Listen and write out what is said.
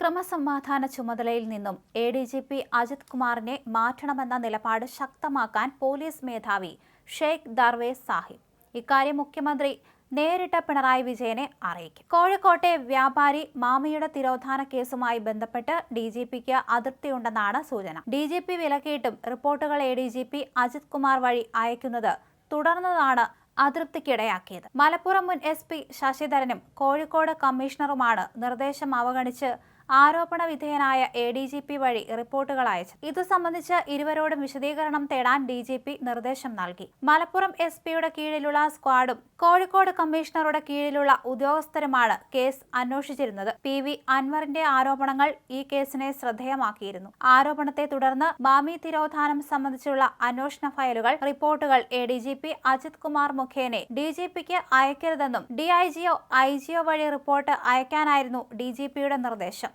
ക്രമസമാധാന ചുമതലയിൽ നിന്നും എ.ഡി.ജി.പി അജിത് കുമാറിനെ മാറ്റണമെന്ന നിലപാട് ശക്തമാക്കാൻ പോലീസ് മേധാവി ഷെയ്ഖ് ദർവേസ് സാഹിബ്. ഇക്കാര്യം മുഖ്യമന്ത്രി നേരിട്ട് പിണറായി വിജയനെ അറിയിക്കും. കോഴിക്കോട്ടെ വ്യാപാരി മാമിയുടെ തിരോധാന കേസുമായി ബന്ധപ്പെട്ട് ഡി.ജി.പിക്ക് അതൃപ്തിയുണ്ടെന്നാണ് സൂചന. ഡി.ജി.പി വിലക്കിയിട്ടും റിപ്പോർട്ടുകൾ എ.ഡി.ജി.പി അജിത് കുമാർ വഴി അയക്കുന്നത് തുടർന്നതാണ് അതൃപ്തിക്കിടയാക്കിയത്. മലപ്പുറം മുൻ എസ്.പി ശശിധരനും കോഴിക്കോട് കമ്മീഷണറുമാണ് നിർദ്ദേശം അവഗണിച്ച് ആരോപണ വിധേയനായ എ.ഡി.ജി.പി വഴി റിപ്പോർട്ടുകൾ അയച്ചത്. ഇതു സംബന്ധിച്ച് ഇരുവരോടും വിശദീകരണം തേടാൻ ഡി.ജി.പി നിർദ്ദേശം നൽകി. മലപ്പുറം എസ്.പിയുടെ കീഴിലുള്ള സ്ക്വാഡും കോഴിക്കോട് കമ്മീഷണറുടെ കീഴിലുള്ള ഉദ്യോഗസ്ഥരുമാണ് കേസ് അന്വേഷിച്ചിരുന്നത്. പി.വി. അൻവറിന്റെ ആരോപണങ്ങൾ ഈ കേസിനെ ശ്രദ്ധേയമാക്കിയിരുന്നു. ആരോപണത്തെ തുടർന്ന് മാമി തിരോധാനം സംബന്ധിച്ചുള്ള അന്വേഷണ ഫയലുകൾ, റിപ്പോർട്ടുകൾ എ.ഡി.ജി.പി അജിത് കുമാർ മുഖേന ഡി.ജി.പിക്ക് അയക്കരുതെന്നും ഡിഐജിയോ ഐജിയോ വഴി റിപ്പോർട്ട് അയക്കാനായിരുന്നു ഡി.ജി.പിയുടെ നിർദ്ദേശം.